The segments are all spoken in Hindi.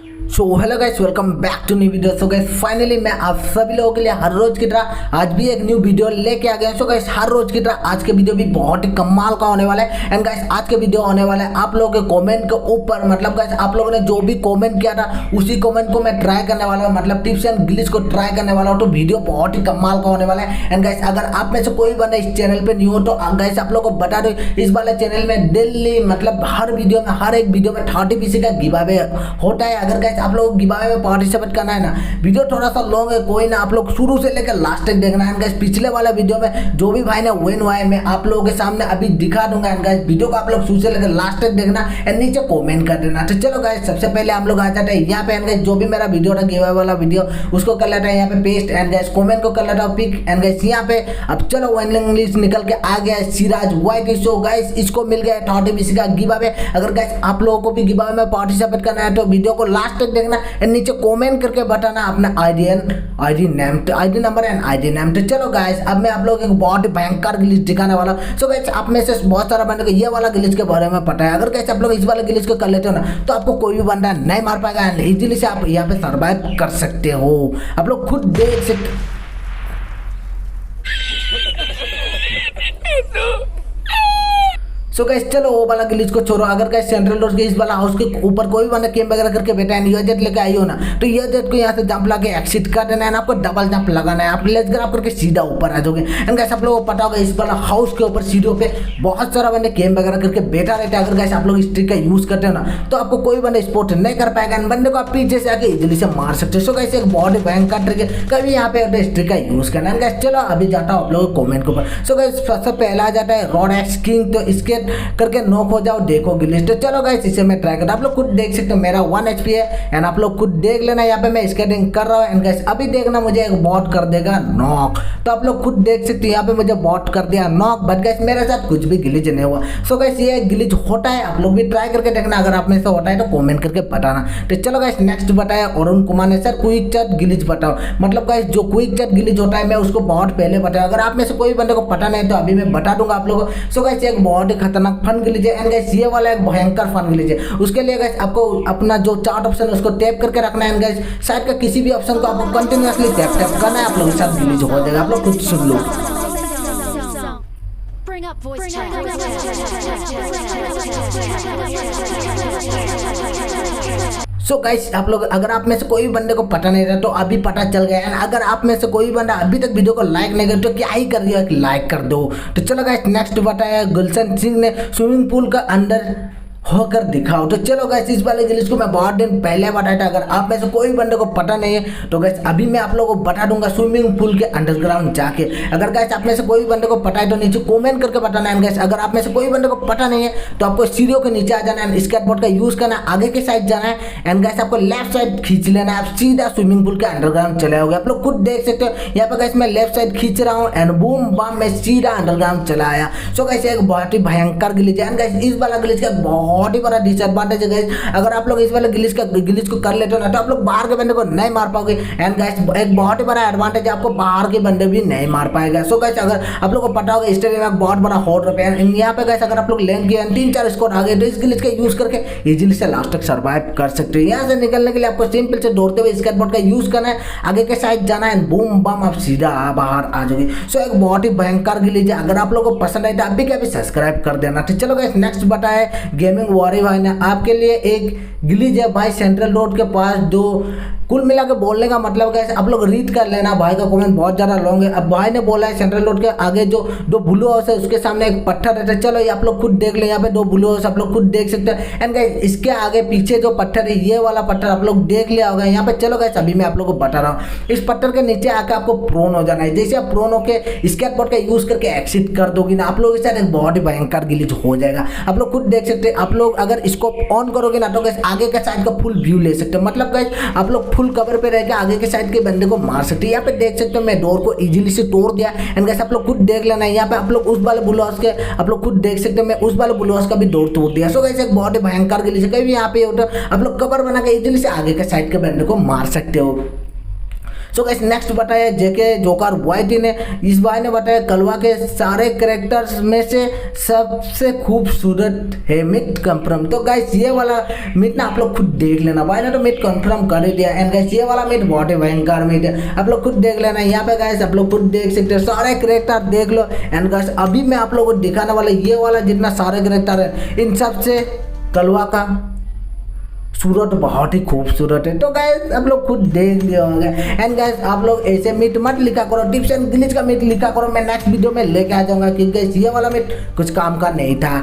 So hello guys, welcome back to new video. So guys finally मैं आप सभी लोगों के लिए हर रोज की तरह आज भी एक न्यू वीडियो लेके आ गया। सो गाइस हर रोज की तरह आज के वीडियो भी बहुत ही कमाल का होने वाला है। एंड गाइस आज के वीडियो होने वाला है आप लोगों के कमेंट के ऊपर, मतलब गाइस आप लोगों ने जो भी कमेंट किया था उसी कमेंट को मैं ट्राई करने वाला हूँ, मतलब टिप्स एंड ग्लिच को ट्राई करने वाला हूँ। तो वीडियो बहुत ही कमाल का होने वाला है। एंड गाइस अगर आप में से कोई बंदा इस चैनल पे न्यू हो तो गाइस आप लोगों को बता दो, इस वाले चैनल में डेली मतलब हर वीडियो में हर एक वीडियो में 30 पीसी का गिव अवे होता है। अगर गाइस आप लोग गिव अवे पार्टिसिपेट करना है ना, वीडियो थोड़ा सा लॉन्ग है, कोई ना, आप लोग शुरू से लेकर लास्ट तक देखना है। गाइस पिछले वाला वीडियो में जो भी भाई ने विन हुआ है मैं आप लोगों के सामने अभी दिखा दूंगा। एंड गाइस वीडियो को आप लोग शुरू से लेकर लास्ट तक देखना एंड नीचे कमेंट कर देना। तो चलो गाइस सबसे पहले हम लोग आ जाते हैं यहाँ पे। एंड गाइस जो भी मेरा वीडियो था गिव अवे वाला वीडियो उसको कर लेता है यहाँ पे पेस्ट। एंड गाइस कमेंट को कर लेता हूँ पिक। एंड गाइस यहाँ पे अब चलो विनिंग लिस्ट निकल के आ गया है सिराज वाई। सो गाइस इसको मिल गया 30 पीसी का गिव अवे। अगर गाइस आप लोगों को भी गिव अवे में पार्टिसिपेट करना है तो वीडियो को लास्ट तक देखना एंड नीचे कमेंट करके बताना अपना ID number and ID name. तो चलो गाइस अब मैं आप लोगों को एक बहुत ही भयंकर ग्लिच दिखाने वाला हूं। सो गाइस आप में से बहुत सारा बंदे को ये वाला ग्लिच के बारे में पता है। अगर गाइस आप लोग इस वाले ग्लिच को कर लेते हो ना तो आपको कोई भी बंदा नहीं मार पाएगा एंड इजीली से आप यहाँ पे सर्वाइव कर सकते हो। आप लोग खुद देख सकते। सो गाइस चलो वो वाला ग्लिच को छोड़ो। अगर गाइस सेंट्रल रोड के इस वाला हाउस के ऊपर कोई भी बंदा गेम वगैरह करके बैठा है, ये जेट लेके आई हो ना, तो ये जेट को यहाँ से जंप लगा के एक्सिट कर देना है ना, आपको डबल जंप लगाना है। आप लेट्स ग्रैब करके सीधा ऊपर आ जाओगे। एंड गाइस आप लोगों को पता होगा इस वाला हाउस के ऊपर सीढ़ियों पे बहुत सारा बंदे गेम वगैरह करके बैठा रहता है। अगर गाइस आप लोग इस ट्रिक का यूज करते हो ना तो आपको कोई बंदा स्पॉट नहीं कर पाएगा, बंदे को आप पीछे से आके इजीली से मार सकते हो। सो गाइस एक बहुत ही भयंकर ट्रिक है, कभी यहाँ पे इस ट्रिक का यूज करना है। गाइस चलो अभी जाता हूँ आप लोगों को कमेंट के ऊपर। सो गाइस सबसे पहला आ जाता है रॉड एक्स किंग, तो इसके करके नॉक हो जाओ, देखो ग्लिच। तो चलो गाइस इसे मैं ट्राई करता हूं। आप लोग खुद देख सकते हो मेरा 1 HP है एंड आप लोग खुद देख लेना। यहाँ पे मैं स्केटिंग कर रहा हूँ एंड गाइस अभी देखना मुझे एक बॉट कर देगा नॉक। तो आप लोग खुद देख सकते हो यहाँ पे मुझे बॉट कर दिया नॉक, बट गाइस मेरे साथ कुछ भी ग्लिच नहीं हुआ। सो गाइस ये ग्लिच होता है, आप लोग भी ट्राई करके देखना। अगर आप में से होता है तो कमेंट करके बताना। तो चलो गाइस नेक्स्ट बताया अरुण कुमार ने, सर क्विक चैट ग्लिच बताओ। मतलब गाइस जो क्विक चैट ग्लिच होता है मैं उसको बहुत पहले बताया। अगर आप में से कोई बंदे को पता नहीं तो अभी मैं बता दूंगा आप लोगों को। सो गाइस एक बहुत ही खतरनाक फन ग्लिच है एंड गाइस ये वाला एक भयंकर फन ग्लिच है। उसके लिए गाइस आपको अपना जो चार्ट ऑप्शन है उसको टैप करके रखना है। गाइस साइड का किसी भी ऑप्शन को आपको कंटिन्यूअसली टैप करना है, आप लोगों के साथ ग्लिच हो जाएगा। आप लोग खुद सुन लो। सो गाइस आप लोग अगर आप में से कोई भी बंदे को पता नहीं रहा तो अभी पता चल गया है। अगर आप में से कोई भी बंदा अभी तक वीडियो को लाइक नहीं कर तो क्या ही कर दिया, लाइक कर दो। तो चलो गाइस नेक्स्ट बताया गुलशन सिंह ने स्विमिंग पूल का अंदर होकर दिखाओ। तो चलो गाइस इस वाले ग्लिच को मैं बहुत दिन पहले बताया था। अगर आप में से कोई बंदे को पता नहीं है तो गाइस अभी मैं आप लोगों को बता दूंगा स्विमिंग पूल के अंडरग्राउंड जाके। अगर गाइस आप में से कोई बंदे को पता है तो नीचे कमेंट करके बताना है। गाइस अगर आप में से कोई बंदे को पता नहीं है तो आपको सीढ़ियों के नीचे आ जाना है, स्केटबोर्ड का यूज करना है, आगे के साइड जाना है एंड गाइस आपको लेफ्ट साइड खींच लेना है, आप सीधा स्विमिंग पूल के अंडरग्राउंड चले आओगे। आप लोग खुद देख सकते हो यहाँ पे गाइस मैं लेफ्ट साइड खींच रहा हूँ एंड बूम बम मैं सीधा अंडरग्राउंड चला आया। सो गाइस एक बहुत ही भयंकर ग्लिच है एंड गाइस इस वाला ग्लिच का बहुत ही बड़ा एडवांटेज है गाइस। अगर आप लोग इस वाले ग्लिच को कर लेते हो ना तो आप लोग बाहर के बंदे को नहीं मार पाओगे एंड गाइस एक बहुत ही बड़ा एडवांटेज है, आपको बाहर के बंदे भी नहीं मार पाएगा। सो गाइस अगर आप लोग को पता होगा स्टेडियम में बहुत बड़ा हॉट रहा है यहाँ पे गाइस, अगर आप लोग लेन किए 3-4 स्कोर आ गए तो इस ग्लिच का यूज करके इजीली से लास्ट तक सर्वाइव कर सकते हो। यहाँ से निकलने के लिए आपको सिंपल से दौड़ते हुए स्केटबोर्ड का यूज करना है, आगे के साइड जाना है, बूम बम आप सीधा बाहर आ जाओगे। सो एक बहुत ही भयंकर ग्लिच है। अगर आप लोग को पसंद आए तो अभी क्या भी सब्सक्राइब कर देना। तो चलो गाइस नेक्स्ट बताए गेमिंग वॉरी भाई ने आपके लिए एक ग्लिच है भाई सेंट्रल रोड के पास। दो कुल मिला के बोलने का मतलब कैसे आप लोग रीड कर लेना। भाई का कमेंट बहुत ज़्यादा लॉन्ग है। अब भाई ने बोला है सेंट्रल रोड के आगे जो दो ब्लू हाउस है उसके सामने एक पत्थर रहता है। चलो ये आप लोग खुद देख ले, यहाँ पे 2 ब्लू हाउस आप लोग खुद देख सकते हैं एंड गाइस इसके आगे पीछे जो पत्थर है ये वाला पत्थर आप लोग देख लिया होगा यहाँ पे। चलो गाइस अभी मैं आप लोग को बता रहा हूँ, इस पत्थर के नीचे आकर आपको प्रोन हो जाना है। जैसे आप प्रोन होकर स्केटबोर्ड का यूज करके एक्सिट कर दोगे ना, आप लोगों के साथ एक बहुत ही भयंकर ग्लिच हो जाएगा। आप लोग खुद देख सकते हैं। आप लोग अगर इसको ऑन करोगे ना तो गाइस आगे के साइड का फुल व्यू ले सकते हो। मतलब गाइस आप लोग फुल कवर पे रहकर आगे के साइड के बंदे को मार सकते हैं। यहाँ पे देख सकते हो मैं डोर को इजीली से तोड़ दिया एंड गाइस आप लोग खुद देख लेना है। यहाँ पे आप लोग उस वाले ब्लू हाउस के आप लोग खुद देख सकते हो मैं उस वाले ब्लू हाउस का भी डोर तोड़ दिया। सो गाइस एक बहुत ही भयंकर ग्लिच है। कहीं भी यहाँ पे आप लोग कवर बना के इजीली से आगे के साइड के बंदे को मार सकते हो। सो गाइस नेक्स्ट बताया जेके जोकर वाइटी ने, इस भाई ने बताया कलवा के सारे कैरेक्टर्स में से सबसे खूबसूरत है मिट कंफर्म। तो गाइस ये वाला मिट ना आप लोग खुद देख लेना, भाई ने तो मिट कंफर्म कर ही दिया। एंड गाइस ये वाला मिट बहुत ही भयंकर मिट है, आप लोग खुद देख लेना। यहाँ पे गाइस आप लोग खुद देख सकते हो, सारे कैरेक्टर देख लो। एंड गाइस अभी मैं आप लोगों को दिखाने वाला ये वाला जितना सारे कैरेक्टर है इन सब से कलवा का सूरत बहुत ही खूबसूरत है। तो गाइस आप लोग खुद देख लिए होंगे। एंड गाइस आप लोग ऐसे मिट मत लिखा करो, टिप्स एंड ग्लिच का मिट लिखा करो, मैं नेक्स्ट वीडियो में लेके आ जाऊंगा, क्योंकि ये वाला मिट कुछ काम का नहीं था।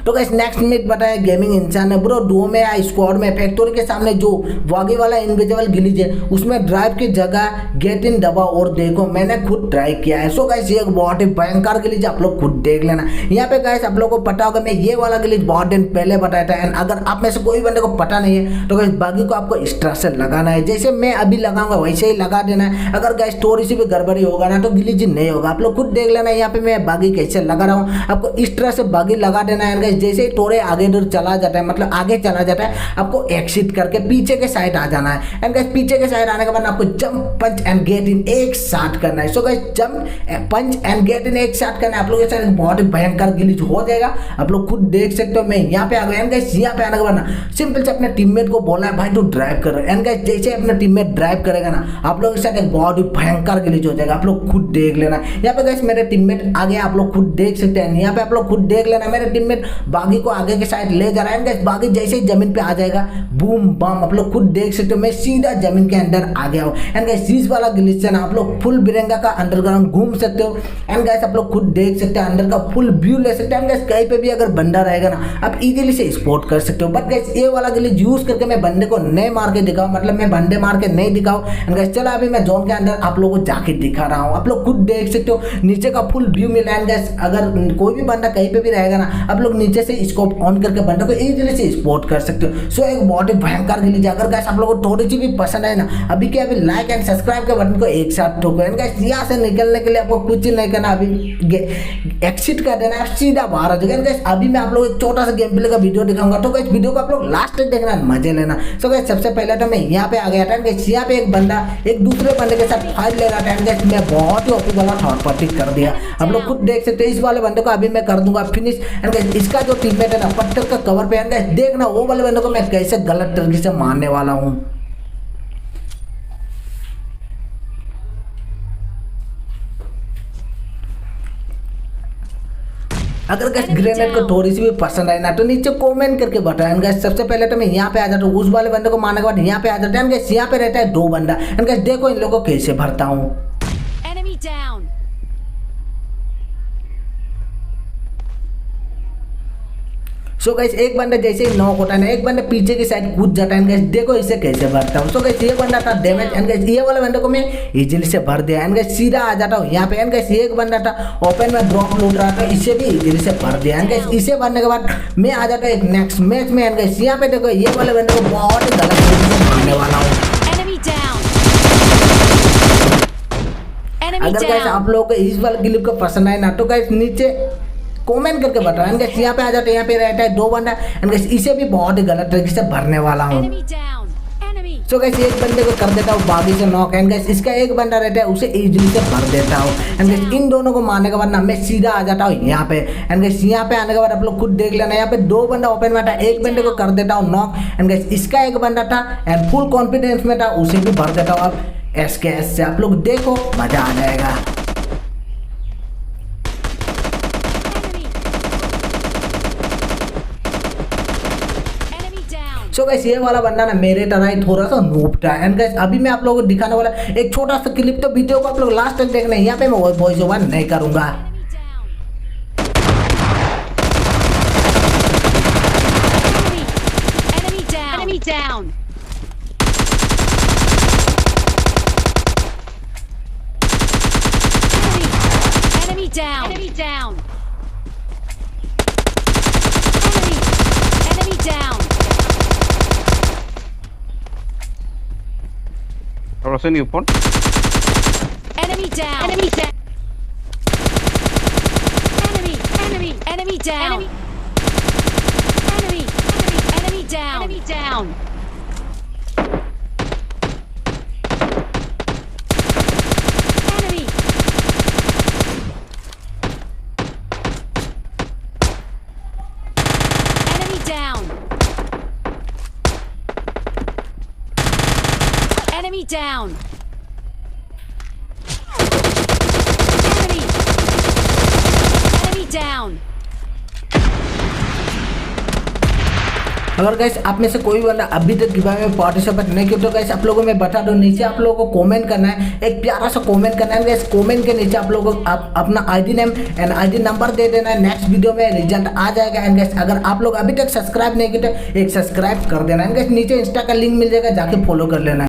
तो गाइस नेक्स्ट मिट बताया गेमिंग इंसान है ब्रो, डुओ में या स्क्वाड में फैक्ट्री के सामने जो वागी वाला इनविजिबल गिलीज है उसमें ड्राइव की जगह गेट इन दबा और देखो, मैंने खुद ट्राई किया है। सो गाइस ये एक बहुत ही भयंकर गिलीज, आप लोग खुद देख लेना। यहाँ पे गाइस आप लोगों को पता होगा मैं ये वाला गिलीज बहुत दिन पहले बताया था। एंड अगर आप में से कोई बंदे को पता नहीं है तो गाइस बागी को आपको इस तरह से लगाना है, जैसे मैं अभी लगाऊंगा वैसे ही लगा देना है। अगर गाइस थोड़ी सी भी गड़बड़ी होगा ना तो गिलीज नहीं होगा, आप लोग खुद देख लेना। यहाँ पे मैं बागी कैसे लगा रहा हूँ, आपको इस तरह से बागी लगा देना है। गाइस जैसे ही थोड़े आगे दूर चला जाता है, मतलब आगे चला जाता है, आपको एक्सिट करके पीछे के साइड आ जाना है। एंड गाइस पीछे के साइड आने के बाद आपको jump punch and get in एक साथ करना है। So guys jump punch and get in एक साथ करना है, आप लोगों के साथ बहुत ही भयंकर गिलीच हो जाएगा, आप लोग खुद देख सकते हो। मैं यहाँ पे आ गया। एंड गाइस यहाँ पे आने के बाद ना सिंपल से अपने टीममेट को बोलना है भाई तू ड्राइव कर। एंड गाइस जैसे अपना टीममेट ड्राइव करेगा ना आप लोगों के साथ एक बहुत ही भयंकर गिलीच हो जाएगा, आप लोग खुद देख लेना। यहाँ पे गाइस मेरे टीममेट आ गया, आप लोग खुद देख सकते हैं। यहाँ पे आप लोग खुद देख लेना, मेरे टीममेट बागी को आगे के साइड ले जा रहा है। बागी जैसे ही जमीन पे आ जाएगा बूम बम, आप लोग खुद देख सकते हो मैं सीधा जमीन के अंदर आ गया हूँ। एंड गाइस इस वाला ग्लिच से ना आप लोग फुल बिरंगा का अंडरग्राउंड घूम सकते हो। एंड गाइस आप लोग खुद देख सकते हैं अंदर का फुल व्यू ले सकते हैं। गाइस कहीं पे भी अगर बंदा रहेगा ना आप इजीली से स्पॉट कर सकते हो। बट गाइस ये वाला ग्लिच यूज करके मैं बंदे को नहीं मार के दिखाऊं, मतलब मैं बंदे मार के नहीं दिखाऊं। एंड गाइस चलो अभी मैं जोन के अंदर आप लोगों को जाके दिखा रहा हूँ, आप लोग खुद देख सकते हो नीचे का फुल व्यू मिला है। गाइस अगर कोई भी बंदा कहीं पे भी रहेगा ना आप लोग नीचे से स्कोप ऑन करके बंदे को इजीली से स्पॉट कर सकते हो। सो एक बहुत ही भयंकर गिलीज। अगर गाइस आप लोगों को थोड़ी सी भी पसंद है ना अभी के अभी लाइक एंड सब्सक्राइब के बटन को एक साथ ठोको। एंड गाइस यहाँ से निकलने के लिए आपको कुछ नहीं करना, अभी एक्सिट कर देना है, सीधा बाहर आ जाएगा। गाइस अभी मैं आप लोग एक छोटा सा गेम प्ले का वीडियो दिखाऊंगा, तो गाइस वीडियो को आप लोग लास्ट तक देखना, मजे लेना। सो गाइस सबसे पहले तो मैं यहाँ पे आ गया था। गाइस यहाँ पे एक बंदा एक दूसरे बंदे के साथ फाइट ले रहा था। गाइस मैं बहुत ही ओपी वाला थर्ड पार्टी कर दिया, आप लोग खुद देख सकते हैं। इस वाले बंदे को अभी मैं कर दूंगा फिनिश। एंड गाइस इसका जो टीममेट है ना पत्थर का कवर पे, एंड गाइस देखना वो वाले बंदे को मैं कैसे गलत तरीके से मारने वाला हूं। अगर गाइस ग्रेनेड को थोड़ी सी भी पसंद आए ना तो नीचे कमेंट करके बताएं। गाइस सबसे पहले तो मैं यहाँ पे आ जाता हूँ, उस वाले बंदे को मारने के बाद यहाँ पे आ जाता है। गाइस यहाँ पे रहता है दो बंदा। एंड गाइस देखो इन लोगों को कैसे भरता हूँ। सो गाइस एक बंदा जैसे ही नॉक होता है ना एक बंदा पीछे की साइड कूद जाता है। गाइस देखो इसे कैसे भरता हूँ। सो गाइस ये बंदा था डैमेज। एंड गाइस ये वाले बंदे को मैं इजीली से भर दिया। एंड गाइस सीधा आ जाता हूँ यहाँ पे। एंड गाइस ये एक बंदा था ओपन में ड्रॉप लूट रहा था, इसे भी इजीली से भर दिया। एंड गाइस इसे भरने के बाद मैं आ जाता हूँ एक नेक्स्ट मैच में। एंड गाइस यहाँ पे देखो ये वाले बंदे को बहुत ही गलत तरीके से मारने वाला हूँ। अगर गाइस आप लोगों को इस वाले क्लिप को पसंद आए ना तो गाइस नीचे कमेंट करके बताओ। एंड गाइस यहाँ पे आ जाते हैं, यहाँ पे रहता है दो बंदा। एंड गाइस इसे भी बहुत ही गलत तरीके से भरने वाला हूँ। सो गाइस एक बंदे को कर देता हूँ बागी से नॉक। एंड गाइस इसका एक बंदा रहता है उसे इजीली से भर देता हूँ। एंड गाइस इन दोनों को मारने के बाद ना मैं सीधा आ जाता हूँ यहाँ पे। एंड गाइस यहाँ पे आने के बाद आप लोग खुद देख लेना, यहाँ पे दो बंदा ओपन में था, एक बंदे को कर देता हूँ नॉक। एंड गाइस इसका एक बंदा था एंड फुल कॉन्फिडेंस में था, उसे भी भर देता हूँ। अब एसकेएस से आप लोग देखो मजा आ जाएगा। सो गाइस ये वाला बंदा ना मेरे तरह ही थोड़ा सा नूब था। एंड गाइस अभी मैं आप लोगों को दिखाने वाला एक छोटा सा क्लिप, तो वीडियो को आप लोग लास्ट तक देखना है। यहाँ पे मैं वॉइस ओवर नहीं करूंगा। Crossing you pon. Enemy down. Enemy down. Enemy down. Enemy down. Enemy down. Enemy down. Enemy down. अगर गाइस आप में से कोई बंदा अभी तक गिव में पार्टिसिपेट नहीं किया तो गाइस आप लोगों को मैं बता दूं, नीचे आप लोगों को कमेंट करना है, एक प्यारा सा कमेंट करना है गाइस। कमेंट के नीचे आप लोगों को आप अपना ID name and ID number दे देना है। नेक्स्ट वीडियो में रिजल्ट आ जाएगा। एंड गाइस अगर आप लोग अभी तक सब्सक्राइब नहीं किए तो एक सब्सक्राइब कर देना है। गाइस नीचे इंस्टा का लिंक मिल जाएगा, जाके फॉलो कर लेना है।